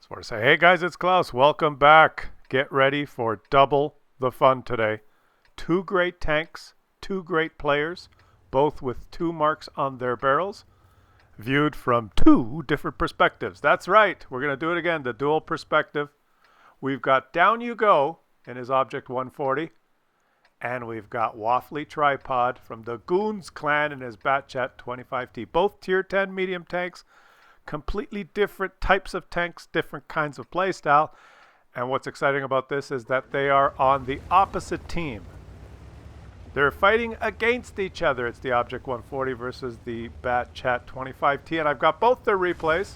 Just want to say, hey guys, it's Klaus. Welcome back. Get ready for double the fun today. Two great tanks, two great players, both with 2 marks on their barrels, viewed from 2 different perspectives. That's right. We're going to do it again, the dual perspective. We've got Down You Go in his Object 140, and we've got Waffly Tripod from the Goons clan in his Batchat 25T. Both tier 10 medium tanks, completely different types of tanks, different kinds of play style. And what's exciting about this is that they are on the opposite team. They're fighting against each other. It's the Object 140 versus the Batchat 25T, and I've got both their replays.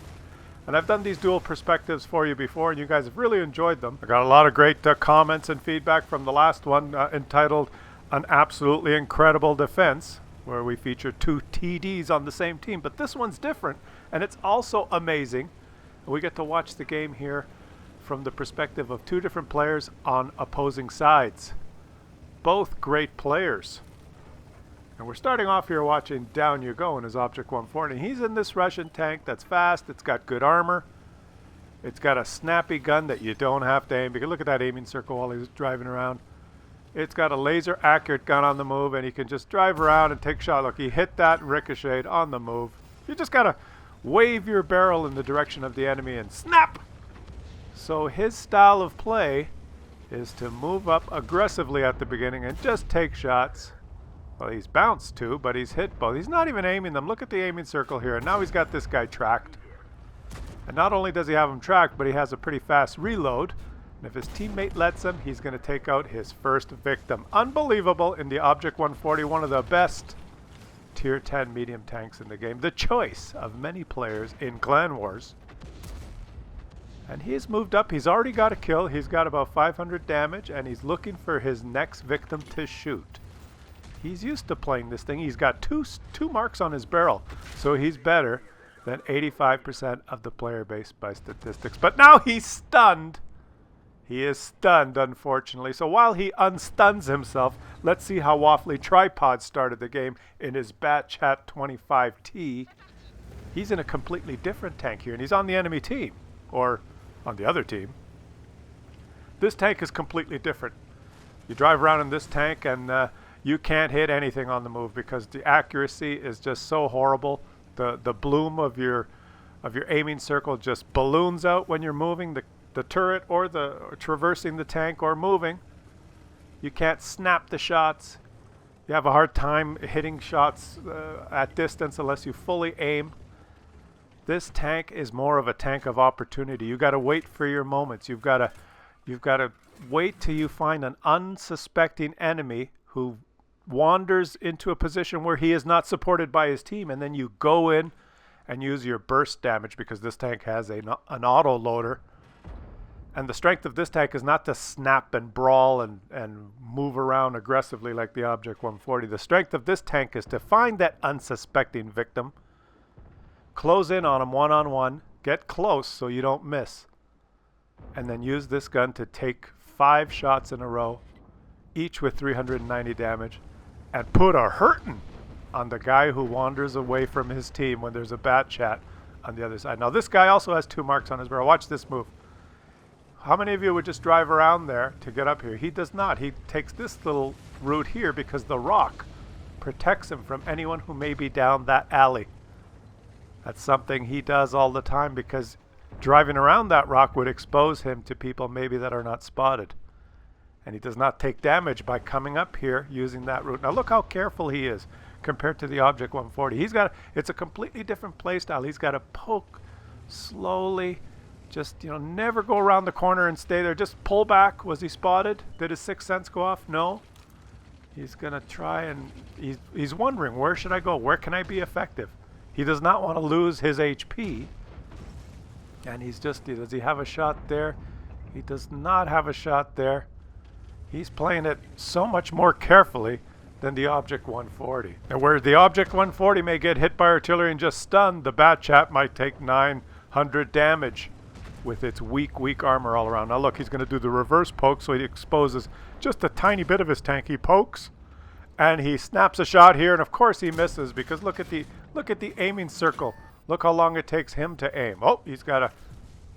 And I've done these dual perspectives for you before, and you guys have really enjoyed them. I got a lot of great comments and feedback from the last one entitled An Absolutely Incredible Defense, where we feature 2 TDs on the same team. But this one's different, and it's also amazing. We get to watch the game here from the perspective of 2 different players on opposing sides. Both great players. And we're starting off here watching Down You Go in his Object 140. He's in this Russian tank that's fast, it's got good armor, it's got a snappy gun that you don't have to aim. Because look at that aiming circle while he's driving around. It's got a laser accurate gun on the move, and he can just drive around and take shots. Look, he hit that and ricocheted on the move. You just gotta wave your barrel in the direction of the enemy and snap! So his style of play is to move up aggressively at the beginning and just take shots. Well, he's bounced too, but he's hit both. He's not even aiming them. Look at the aiming circle here. And now he's got this guy tracked. And not only does he have him tracked, but he has a pretty fast reload. And if his teammate lets him, he's going to take out his first victim. Unbelievable in the Object 140, one of the best tier 10 medium tanks in the game. The choice of many players in Clan Wars. And he's moved up. He's already got a kill. He's got about 500 damage, and he's looking for his next victim to shoot. He's used to playing this thing. He's got two marks on his barrel, so he's better than 85% of the player base by statistics. But now he's stunned. He is stunned, unfortunately. So while he unstuns himself, let's see how Waffly Tripod started the game in his Batchat 25T. He's in a completely different tank here, and he's on the enemy team, or on the other team. This tank is completely different. You drive around in this tank, and you can't hit anything on the move because the accuracy is just so horrible. The bloom of your aiming circle just balloons out when you're moving the turret or traversing the tank or moving. You can't snap the shots. You have a hard time hitting shots at distance unless you fully aim. This tank is more of a tank of opportunity. You got to wait for your moments. You've got to wait till you find an unsuspecting enemy who wanders into a position where he is not supported by his team, and then you go in and use your burst damage, because this tank has an auto loader. And the strength of this tank is not to snap and brawl and move around aggressively like the Object 140. The strength of this tank is to find that unsuspecting victim, close in on him one-on-one, get close so you don't miss, and then use this gun to take 5 shots in a row, each with 390 damage, and put a hurtin' on the guy who wanders away from his team when there's a Batchat on the other side. Now this guy also has 2 marks on his barrel. Watch this move. How many of you would just drive around there to get up here? He does not. He takes this little route here because the rock protects him from anyone who may be down that alley. That's something he does all the time, because driving around that rock would expose him to people maybe that are not spotted. And he does not take damage by coming up here using that route. Now look how careful he is compared to the Object 140. It's a completely different play style. He's got to poke slowly, just, never go around the corner and stay there. Just pull back. Was he spotted? Did his 6th sense go off? No. He's going to try, and he's wondering, where should I go? Where can I be effective? He does not want to lose his HP. And does he have a shot there? He does not have a shot there. He's playing it so much more carefully than the Object 140. And where the Object 140 may get hit by artillery and just stunned, the Batchat might take 900 damage with its weak armor all around. Now look, he's going to do the reverse poke, so he exposes just a tiny bit of his tank. He pokes, and he snaps a shot here, and of course he misses, because look at the aiming circle. Look how long it takes him to aim. Oh, he's got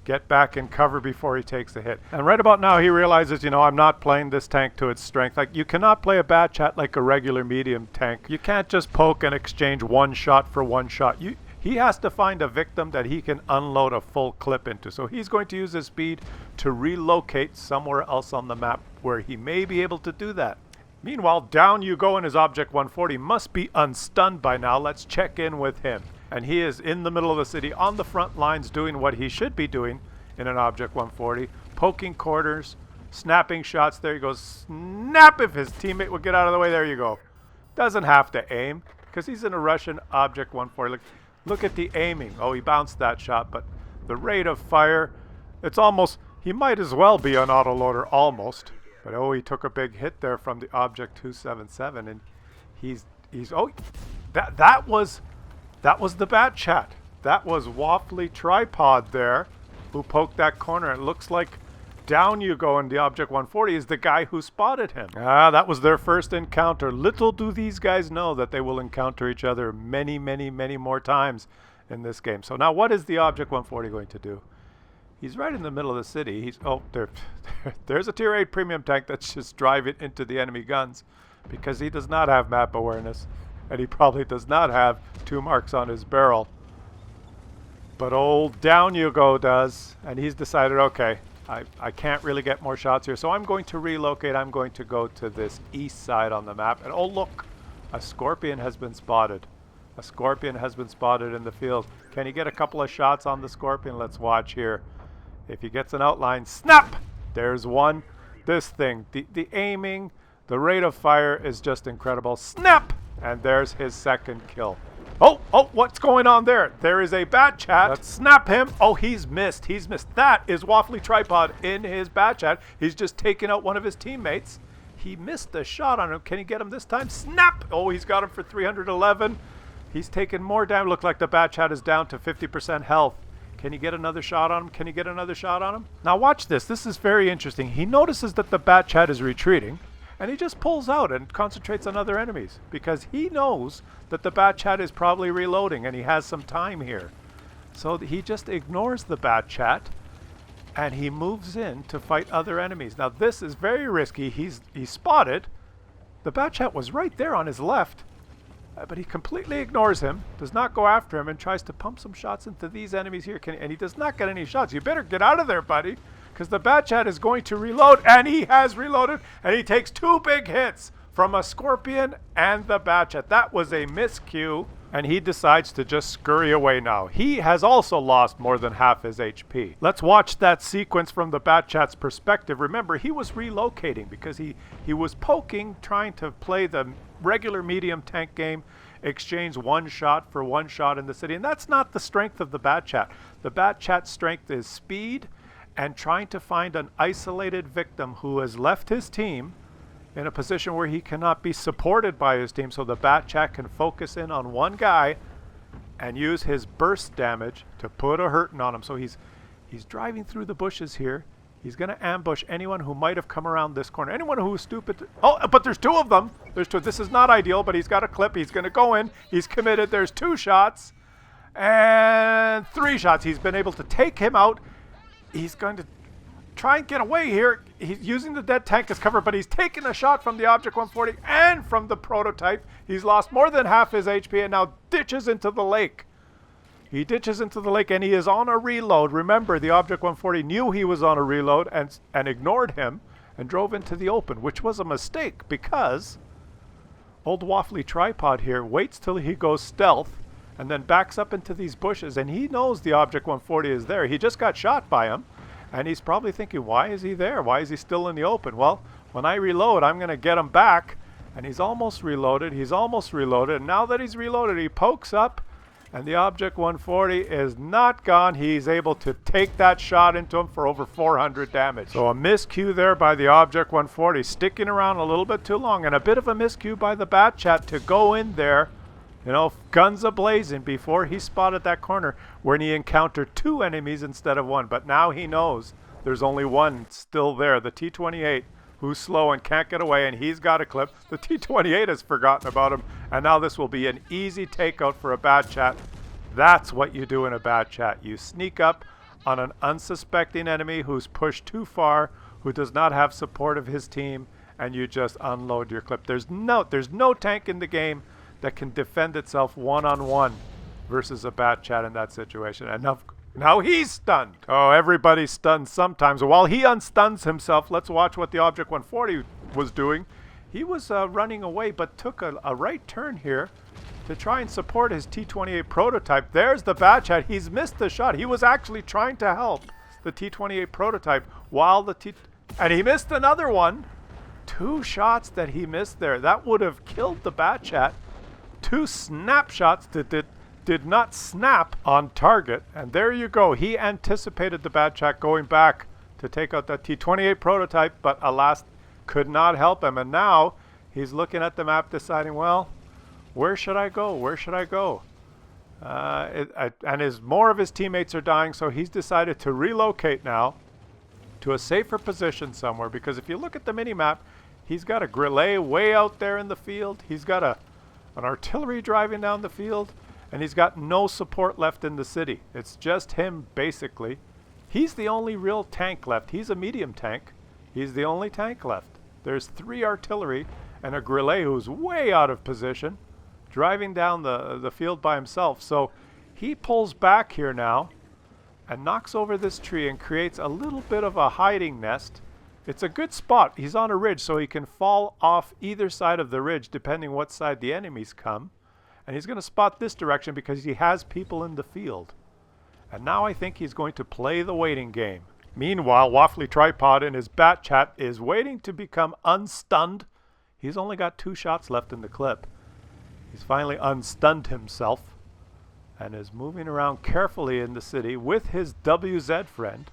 get back in cover before he takes the hit. And right about now he realizes, you know, I'm not playing this tank to its strength. Like, you cannot play a Bat Chat like a regular medium tank. You can't just poke and exchange one shot for one shot. He has to find a victim that he can unload a full clip into. So he's going to use his speed to relocate somewhere else on the map where he may be able to do that. Meanwhile, down you go, and his Object 140 must be unstunned by now. Let's check in with him. And he is in the middle of the city on the front lines doing what he should be doing in an Object 140. Poking corners, snapping shots. There he goes. Snap if his teammate would get out of the way. There you go. Doesn't have to aim because he's in a Russian Object 140. Look at the aiming. Oh, he bounced that shot, but the rate of fire, it's almost, he might as well be an autoloader almost. But oh, he took a big hit there from the Object 277, and he's oh, that was the Bat Chat. That was Waffly Tripod there who poked that corner. It looks like down you go, and the Object 140 is the guy who spotted him. That was their first encounter. Little do these guys know that they will encounter each other many, many, many more times in this game. So now what is the Object 140 going to do? He's right in the middle of the city. He's, oh, there's a tier 8 premium tank that's just driving into the enemy guns because he does not have map awareness, and he probably does not have 2 marks on his barrel. But old Down You Go does, and he's decided, okay, I can't really get more shots here, so I'm going to relocate. I'm going to go to this east side on the map. And oh, look, a Scorpion has been spotted. A Scorpion has been spotted in the field. Can he get a couple of shots on the Scorpion? Let's watch here. If he gets an outline, snap! There's one. This thing, the aiming, the rate of fire is just incredible. Snap! And there's his second kill. Oh, what's going on there? There is a Bat Chat. Let's snap him. Oh, he's missed. He's missed. That is Waffly Tripod in his Bat Chat. He's just taken out one of his teammates. He missed the shot on him. Can he get him this time? Snap! Oh, he's got him for 311. He's taken more damage. Look like the Bat Chat is down to 50% health. Can he get another shot on him? Can he get another shot on him? Now watch this. This is very interesting. He notices that the Bat Chat is retreating, and he just pulls out and concentrates on other enemies because he knows that the Bat Chat is probably reloading and he has some time here. So he just ignores the Bat Chat and he moves in to fight other enemies. Now this is very risky. He's spotted. The Bat Chat was right there on his left, but he completely ignores him, does not go after him, and tries to pump some shots into these enemies here. And he does not get any shots. You better get out of there, buddy, because the Bat Chat is going to reload, and he has reloaded, and he takes 2 big hits from a Scorpion and the Bat Chat. That was a miscue, and he decides to just scurry away now. He has also lost more than half his HP. Let's watch that sequence from the Bat Chat's perspective. Remember, he was relocating because he was poking, trying to play the regular medium tank game, exchange one shot for one shot in the city, and that's not the strength of the Bat Chat. The Bat Chat's strength is speed and trying to find an isolated victim who has left his team in a position where he cannot be supported by his team, so the Bat Chat can focus in on one guy and use his burst damage to put a hurting on him. So he's driving through the bushes here. He's going to ambush anyone who might have come around this corner. Anyone who's stupid. Oh, but there's 2 of them. There's 2. This is not ideal, but he's got a clip. He's going to go in. He's committed. There's 2 shots and 3 shots. He's been able to take him out. He's going to try and get away here. He's using the dead tank as cover, but he's taken a shot from the Object 140 and from the prototype. He's lost more than half his HP and now ditches into the lake. He ditches into the lake and he is on a reload. Remember, the Object 140 knew he was on a reload and ignored him and drove into the open, which was a mistake because old Waffly Tripod here waits till he goes stealth and then backs up into these bushes, and he knows the Object 140 is there. He just got shot by him, and he's probably thinking, why is he there? Why is he still in the open? Well, when I reload, I'm going to get him back, and he's almost reloaded. He's almost reloaded, and now that he's reloaded, he pokes up, and the Object 140 is not gone. He's able to take that shot into him for over 400 damage. So a miscue there by the Object 140, sticking around a little bit too long, and a bit of a miscue by the Bat Chat to go in there, you know, guns a-blazing before he spotted that corner when he encountered 2 enemies instead of 1. But now he knows there's only one still there, the T-28, who's slow and can't get away, and he's got a clip. The T-28 has forgotten about him, and now this will be an easy takeout for a Bat Chat. That's what you do in a Bat Chat. You sneak up on an unsuspecting enemy who's pushed too far, who does not have support of his team, and you just unload your clip. There's no tank in the game that can defend itself one-on-one versus a Bat Chat in that situation. And now he's stunned. Oh, everybody's stunned sometimes. While he unstuns himself, let's watch what the Object 140 was doing. He was running away, but took a right turn here to try and support his T-28 prototype. There's the Bat Chat. He's missed the shot. He was actually trying to help the T-28 prototype while and he missed another one. 2 shots that he missed there. That would have killed the Bat Chat. 2 snapshots that did not snap on target. And there you go. He anticipated the Bat Chat going back to take out that T-28 prototype, but alas, could not help him. And now he's looking at the map deciding, well, where should I go? Where should I go? And more of his teammates are dying, so he's decided to relocate now to a safer position somewhere, because if you look at the mini-map, he's got a Grillet way out there in the field. He's got an artillery driving down the field, and he's got no support left in the city. It's just him, basically. He's the only real tank left. He's a medium tank. He's the only tank left. There's 3 artillery and a Grillet who's way out of position, driving down the field by himself. So he pulls back here now and knocks over this tree and creates a little bit of a hiding nest. It's a good spot. He's on a ridge, so he can fall off either side of the ridge depending what side the enemies come. And he's going to spot this direction because he has people in the field. And now I think he's going to play the waiting game. Meanwhile, Waffly Tripod in his Bat Chat is waiting to become unstunned. He's only got 2 shots left in the clip. He's finally unstunned himself and is moving around carefully in the city with his WZ friend.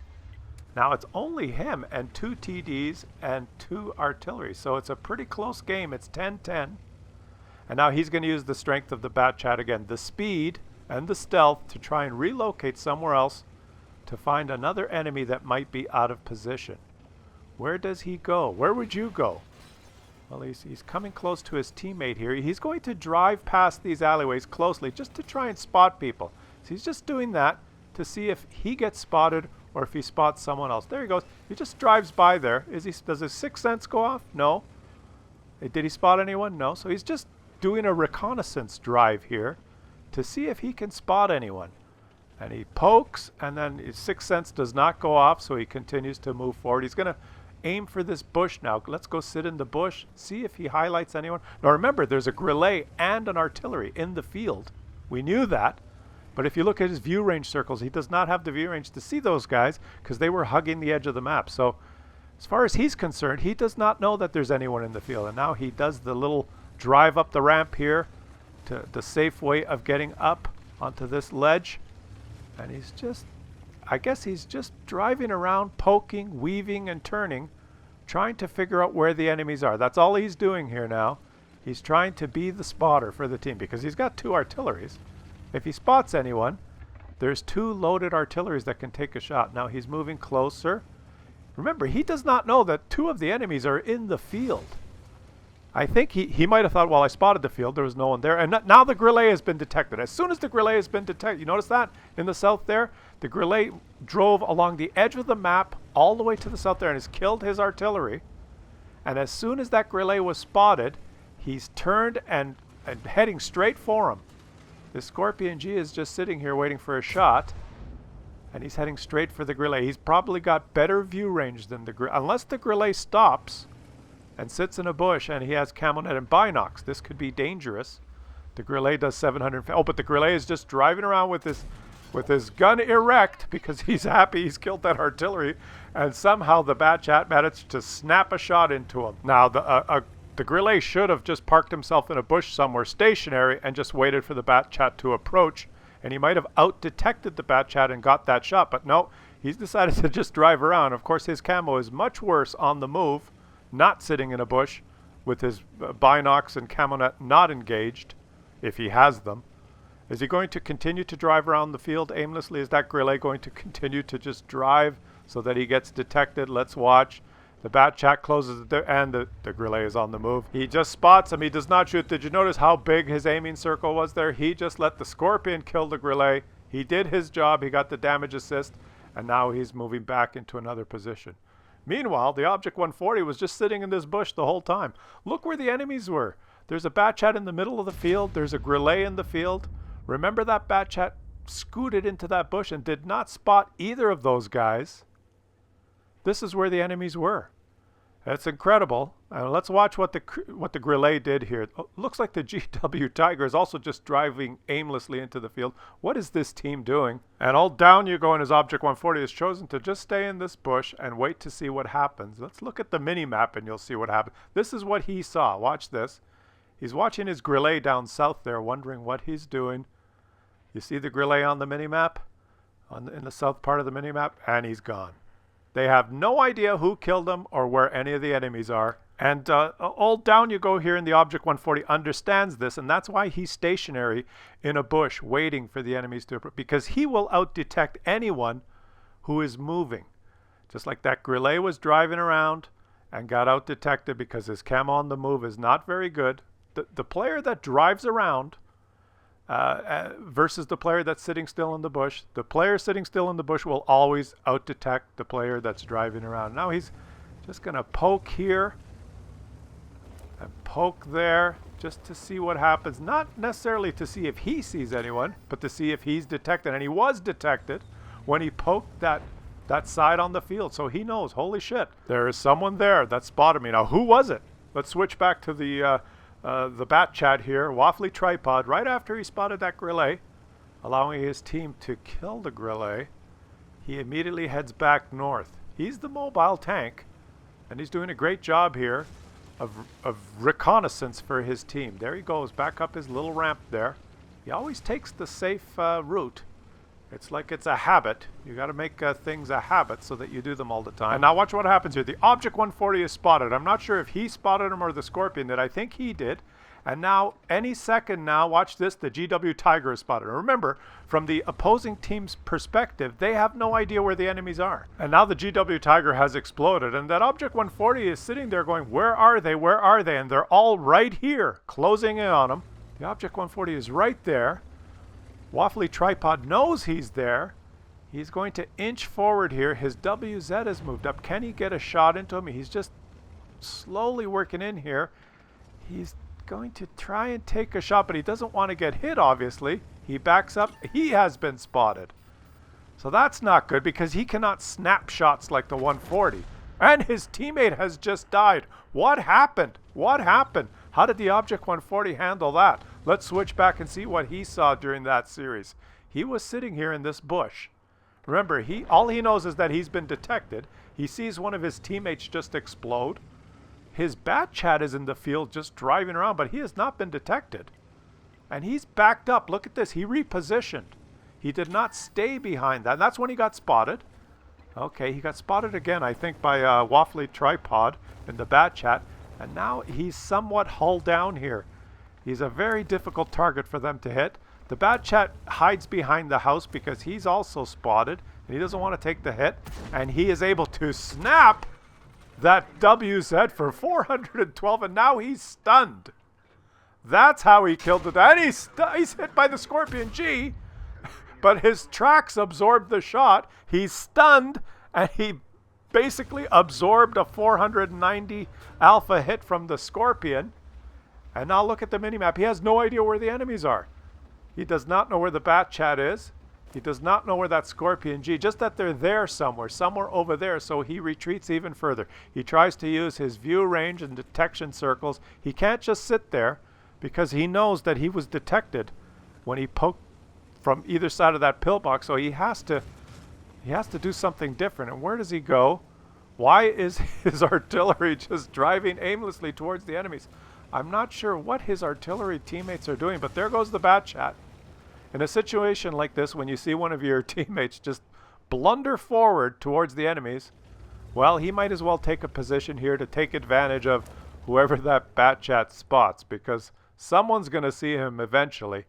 Now it's only him and 2 TDs and 2 artillery, so it's a pretty close game. It's 10-10. And now he's going to use the strength of the Bat Chat again, the speed and the stealth, to try and relocate somewhere else to find another enemy that might be out of position. Where does he go? Where would you go? Well, he's coming close to his teammate here. He's going to drive past these alleyways closely just to try and spot people. So he's just doing that to see if he gets spotted or if he spots someone else. There he goes. He just drives by there. Does his 6th sense go off? No. Did he spot anyone? No. So he's just doing a reconnaissance drive here to see if he can spot anyone. And he pokes, and then his 6th sense does not go off, so he continues to move forward. He's going to aim for this bush now. Let's go sit in the bush, see if he highlights anyone. Now remember, there's a Grillet and an artillery in the field. We knew that. But if you look at his view range circles, he does not have the view range to see those guys because they were hugging the edge of the map. So as far as he's concerned, he does not know that there's anyone in the field. And now he does the little drive up the ramp here to the safe way of getting up onto this ledge. And he's just, I guess he's just driving around, poking, weaving, and turning, trying to figure out where the enemies are. That's all he's doing here now. He's trying to be the spotter for the team because he's got 2 artilleries. If he spots anyone, there's 2 loaded artilleries that can take a shot. Now he's moving closer. Remember, he does not know that 2 of the enemies are in the field. I think he might have thought, well, I spotted the field, there was no one there. And now the Grillet has been detected. As soon as the Grillet has been detected, you notice that in the south there? The Grillet drove along the edge of the map all the way to the south there and has killed his artillery. And as soon as that Grillet was spotted, he's turned and heading straight for him. The Scorpion G is just sitting here waiting for a shot. And he's heading straight for the Grillet. He's probably got better view range than the Grillet. Unless the Grillet stops and sits in a bush and he has camo net and binocs, this could be dangerous. The Grillet does 700. Oh, but the Grillet is just driving around with his gun erect because he's happy he's killed that artillery, and somehow the Bat Chat managed to snap a shot into him. Now the Grillet should have just parked himself in a bush somewhere stationary and just waited for the Bat Chat to approach, and he might have out-detected the Bat Chat and got that shot, but no, he's decided to just drive around. Of course, his camo is much worse on the move, not sitting in a bush with his binocs and camo net not engaged, if he has them. Is he going to continue to drive around the field aimlessly? Is that Grillet going to continue to just drive so that he gets detected? Let's watch. The Bat Chat closes the door, and the Grillet is on the move. He just spots him. He does not shoot. Did you notice how big his aiming circle was there? He just let the Scorpion kill the Grillet. He did his job. He got the damage assist. And now he's moving back into another position. Meanwhile, the Object 140 was just sitting in this bush the whole time. Look where the enemies were. There's a Batchat in the middle of the field. There's a Grillet in the field. Remember that Batchat scooted into that bush and did not spot either of those guys. This is where the enemies were. It's incredible. Let's watch what the Grillet did here. Looks like the GW Tiger is also just driving aimlessly into the field. What is this team doing? And all down you go, and his Object 140 has chosen to just stay in this bush and wait to see what happens. Let's look at the mini-map and you'll see what happens. This is what he saw. Watch this. He's watching his Grillet down south there, wondering what he's doing. You see the Grillet on the mini-map? In the south part of the mini-map? And he's gone. They have no idea who killed him or where any of the enemies are. And all down you go here in the Object 140 understands this, and that's why he's stationary in a bush waiting for the enemies to approach, because he will out-detect anyone who is moving. Just like that Grillet was driving around and got out-detected because his camo on the move is not very good. The player that drives around versus the player that's sitting still in the bush. The player sitting still in the bush will always out-detect the player that's driving around. Now he's just going to poke here and poke there just to see what happens. Not necessarily to see if he sees anyone, but to see if he's detected. And he was detected when he poked that side on the field. So he knows, holy shit, there is someone there that spotted me. Now, who was it? Let's switch back to the Batchat here, Waffly Tripod, right after he spotted that Grillet, allowing his team to kill the Grillet. He immediately heads back north. He's the mobile tank, and he's doing a great job here of reconnaissance for his team. There he goes, back up his little ramp there. He always takes the safe route. It's like it's a habit. You got to make things a habit so that you do them all the time. And now watch what happens here. The Object 140 is spotted. I'm not sure if he spotted him or the Scorpion did. I think he did. And now, any second now, watch this, the GW Tiger is spotted. Remember, from the opposing team's perspective, they have no idea where the enemies are. And now the GW Tiger has exploded, and that Object 140 is sitting there going, where are they? Where are they? And they're all right here, closing in on him. The Object 140 is right there. Waffly Tripod knows he's there. He's going to inch forward here. His WZ has moved up. Can he get a shot into him? He's just slowly working in here. He's going to try and take a shot, but he doesn't want to get hit, obviously. He backs up. He has been spotted. So that's not good because he cannot snap shots like the 140. And his teammate has just died. What happened? What happened? How did the Object 140 handle that? Let's switch back and see what he saw during that series. He was sitting here in this bush. Remember, all he knows is that he's been detected. He sees one of his teammates just explode. His Batchat is in the field just driving around, but he has not been detected. And he's backed up. Look at this. He repositioned. He did not stay behind that. And that's when he got spotted. Okay, he got spotted again, I think, by Waffly Tripod in the Batchat. And now he's somewhat hull down here. He's a very difficult target for them to hit. The Batchat hides behind the house because he's also spotted. And he doesn't want to take the hit. And he is able to snap that WZ for 412. And now he's stunned. That's how he killed it. And he's hit by the Scorpion G. But his tracks absorbed the shot. He's stunned. And he basically absorbed a 490 alpha hit from the Scorpion. And now look at the minimap. He has no idea where the enemies are. He does not know where the Batchat is. He does not know where that Scorpion G, just that they're there somewhere over there, so he retreats even further. He tries to use his view range and detection circles. He can't just sit there because he knows that he was detected when he poked from either side of that pillbox, so he has to do something different. And where does he go? Why is his artillery just driving aimlessly towards the enemies? I'm not sure what his artillery teammates are doing, but there goes the Batchat. In a situation like this, when you see one of your teammates just blunder forward towards the enemies, well, he might as well take a position here to take advantage of whoever that Batchat spots, because someone's going to see him eventually,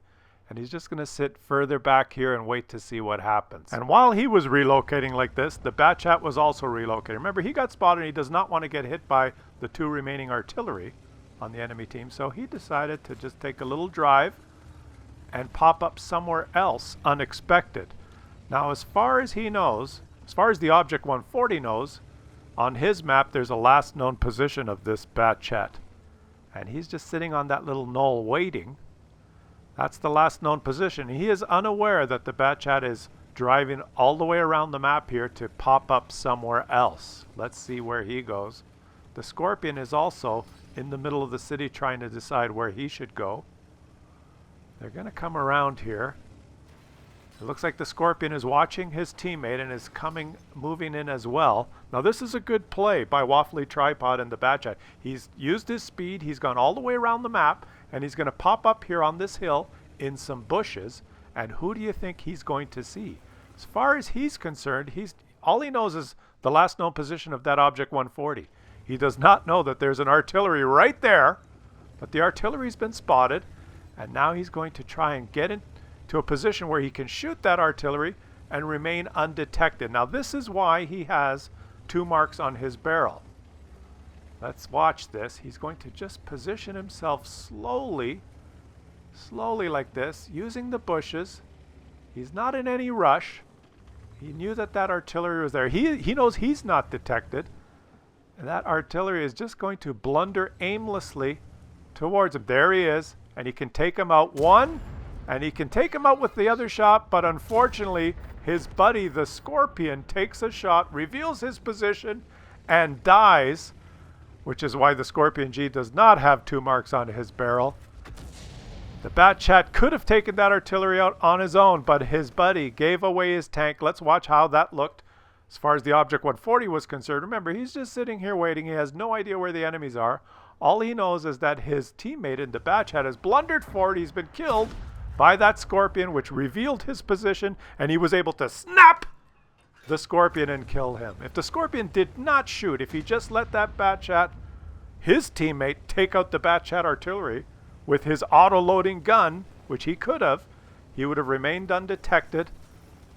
and he's just going to sit further back here and wait to see what happens. And while he was relocating like this, the Batchat was also relocating. Remember, he got spotted and he does not want to get hit by the two remaining artillery on the enemy team, so he decided to just take a little drive and pop up somewhere else unexpected. Now, as far as he knows, As far as the Object 140 knows, on his map there's a last known position of this Batchat. And he's just sitting on that little knoll waiting. That's the last known position. He is unaware that the Batchat is driving all the way around the map here to pop up somewhere else. Let's see where he goes. The Scorpion is also in the middle of the city trying to decide where he should go. They're going to come around here. It looks like the Scorpion is watching his teammate and is moving in as well. Now this is a good play by Waffly Tripod and the Batchat. He's used his speed, he's gone all the way around the map, and he's going to pop up here on this hill in some bushes. And who do you think he's going to see? As far as he's concerned, all he knows is the last known position of that Object 140. He does not know that there's an artillery right there, but the artillery's been spotted, and now he's going to try and get into a position where he can shoot that artillery and remain undetected. Now this is why he has 2 marks on his barrel. Let's watch this. He's going to just position himself slowly like this, using the bushes. He's not in any rush. He knew that artillery was there. He knows he's not detected. And that artillery is just going to blunder aimlessly towards him. There he is. And he can take him out one. And he can take him out with the other shot. But unfortunately, his buddy, the Scorpion, takes a shot, reveals his position, and dies. Which is why the Scorpion G does not have 2 marks on his barrel. The Batchat could have taken that artillery out on his own, but his buddy gave away his tank. Let's watch how that looked. As far as the Object 140 was concerned, remember, he's just sitting here waiting. He has no idea where the enemies are. All he knows is that his teammate in the Batchat has blundered forward. He's been killed by that Scorpion, which revealed his position, and he was able to snap the Scorpion and kill him. If the Scorpion did not shoot, if he just let that Batchat, his teammate, take out the Batchat artillery with his auto-loading gun, which he could have, he would have remained undetected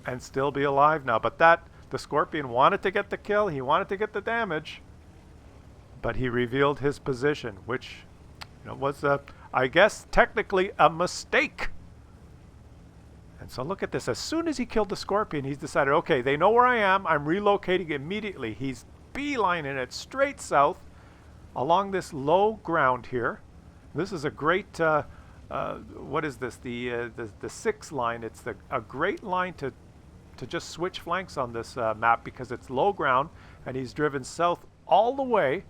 and still be alive now. But the Scorpion wanted to get the kill, he wanted to get the damage, but he revealed his position, which was, I guess, technically a mistake. And so look at this. As soon as he killed the Scorpion, he's decided, okay, they know where I am. I'm relocating immediately. He's beelining it straight south along this low ground here. This is a great, what is this? The 6 line. It's a great line to just switch flanks on this map because it's low ground, and he's driven south all the way,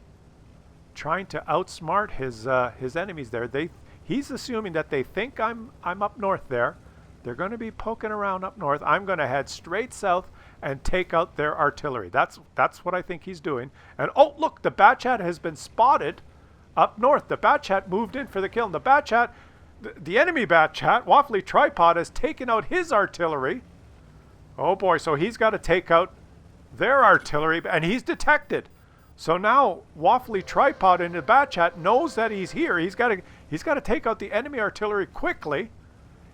trying to outsmart his enemies there. He's assuming that they think I'm up north there. They're going to be poking around up north. I'm going to head straight south and take out their artillery. That's what I think he's doing. And oh, look, the Batchat has been spotted up north. The Batchat moved in for the kill. And the Batchat, the enemy Batchat, Waffly Tripod, has taken out his artillery. Oh boy, so he's got to take out their artillery, and he's detected. So now Waffly Tripod in the Batchat knows that he's here. He's got to take out the enemy artillery quickly.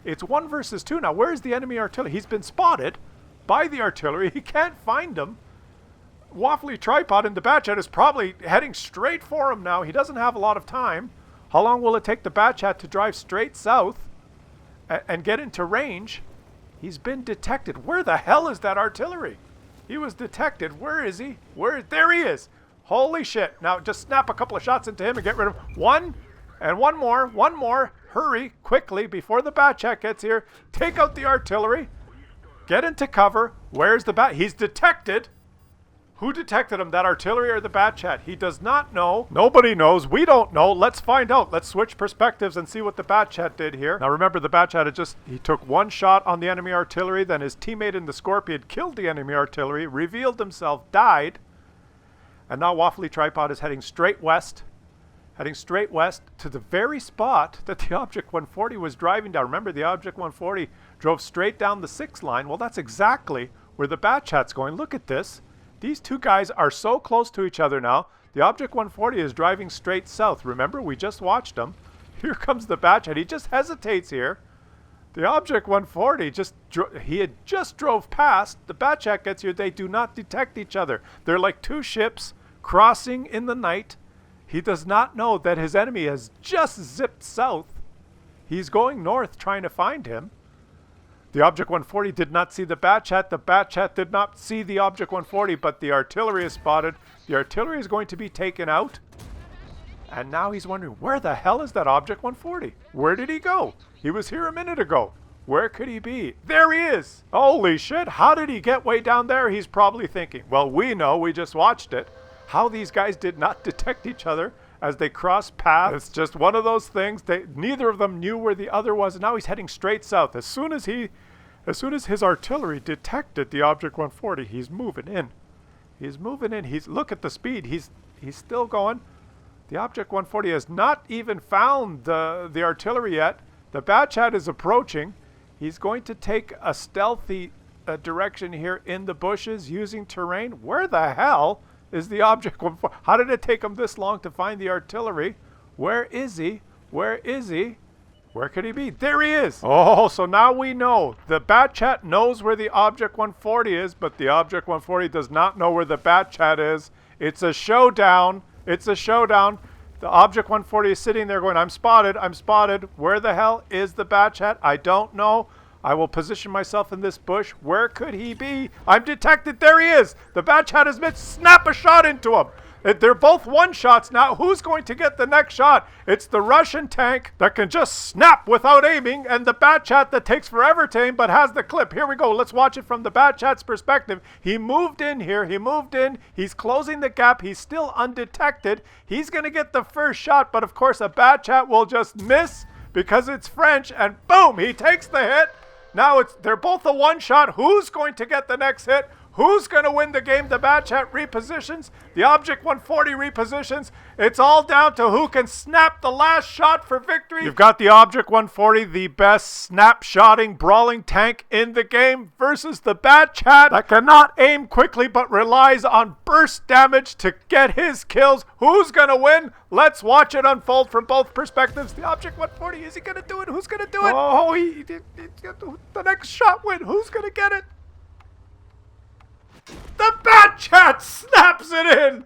It's 1 versus 2 now. Where's the enemy artillery? He's been spotted by the artillery. He can't find him. Waffly Tripod in the Batchat is probably heading straight for him now. He doesn't have a lot of time. How long will it take the Batchat to drive straight south and get into range? He's been detected. Where the hell is that artillery? He was detected. Where is he? There he is. Holy shit. Now just snap a couple of shots into him and get rid of him. One more. Hurry, quickly, before the Batchat gets here. Take out the artillery. Get into cover. Where's the Bat? He's detected. Who detected him, that artillery or the Batchat? He does not know. Nobody knows. We don't know. Let's find out. Let's switch perspectives and see what the Batchat did here. Now remember, the Batchat he took 1 shot on the enemy artillery, then his teammate in the Scorpion killed the enemy artillery, revealed himself, died, and now Waffly Tripod is heading straight west to the very spot that the Object 140 was driving down. Remember, the Object 140 drove straight down the 6 line. Well, that's exactly where the Batchat's going. Look at this. These two guys are so close to each other now. The Object 140 is driving straight south. Remember, we just watched him. Here comes the Batchat. He just hesitates here. The Object 140 he had just drove past. The Batchat gets here. They do not detect each other. They're like 2 ships crossing in the night. He does not know that his enemy has just zipped south. He's going north trying to find him. The Object 140 did not see the Bat Chat. The Bat Chat did not see the Object 140, but the artillery is spotted. The artillery is going to be taken out. And now he's wondering, where the hell is that Object 140? Where did he go? He was here a minute ago. Where could he be? There he is! Holy shit, how did he get way down there? He's probably thinking. Well, we know, we just watched it, how these guys did not detect each other as they crossed paths. It's just one of those things. Neither of them knew where the other was, and now he's heading straight south. As soon as his artillery detected the Object 140, he's moving in. He's moving in. Look at the speed. He's still going. The Object 140 has not even found the artillery yet. The Bat Chat is approaching. He's going to take a stealthy direction here in the bushes using terrain. Where the hell is the Object 140? How did it take him this long to find the artillery? Where is he? Where is he? Where could he be? There he is! Oh, so now we know. The Bat Chat knows where the Object 140 is, but the Object 140 does not know where the Bat Chat is. It's a showdown. It's a showdown. The Object 140 is sitting there going, I'm spotted, I'm spotted. Where the hell is the Bat Chat? I don't know. I will position myself in this bush. Where could he be? I'm detected. There he is. The Bat Chat has missed. Snap a shot into him. They're both one-shots now. Who's going to get the next shot? It's the Russian tank that can just snap without aiming, and the Bat Chat that takes forever to aim but has the clip. Here we go. Let's watch it from the Bat Chat's perspective. He moved in here. He moved in. He's closing the gap. He's still undetected. He's going to get the first shot, but of course a Bat Chat will just miss because it's French, and boom, he takes the hit. Now they're both a one-shot. Who's going to get the next hit? Who's going to win the game? The Bat Chat repositions. The Object 140 repositions. It's all down to who can snap the last shot for victory. You've got the Object 140, the best snap-shotting, brawling tank in the game, versus the Bat Chat that cannot aim quickly but relies on burst damage to get his kills. Who's going to win? Let's watch it unfold from both perspectives. The Object 140, is he going to do it? Who's going to do it? Oh, the next shot win. Who's going to get it? The Bat Chat snaps it in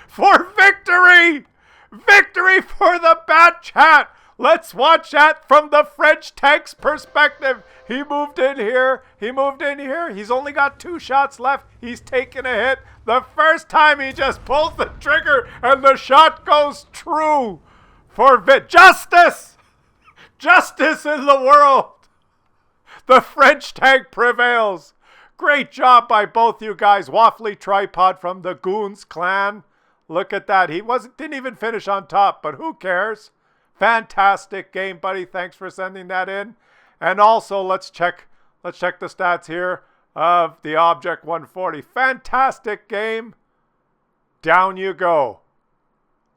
for victory! Victory for the Bat Chat! Let's watch that from the French tank's perspective. He moved in here. He moved in here. He's only got 2 shots left. He's taken a hit. The first time he just pulls the trigger and the shot goes true for justice! Justice in the world! The French tank prevails. Great job by both you guys. Waffly Tripod from the Goons clan. Look at that. He didn't even finish on top, but who cares? Fantastic game, buddy. Thanks for sending that in. And also, let's check the stats here of the Object 140. Fantastic game. Down you go.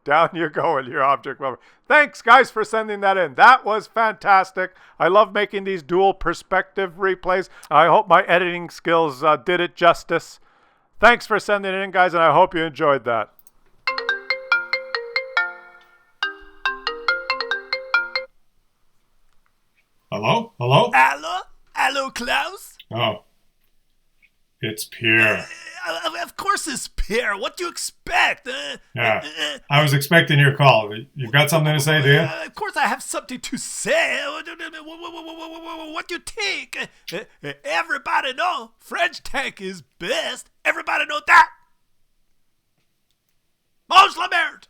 Down you go in your Object 140. Thanks, guys, for sending that in. That was fantastic. I love making these dual perspective replays. I hope my editing skills did it justice. Thanks for sending it in, guys, and I hope you enjoyed that. Hello? Hello? Hello? Hello, Klaus? Oh. It's Pierre. Of course it's Pierre. What do you expect? Yeah. I was expecting your call. You've got something to say, do you? Of course I have something to say. What do you think? Everybody know French tank is best. Everybody know that. Mange la merde.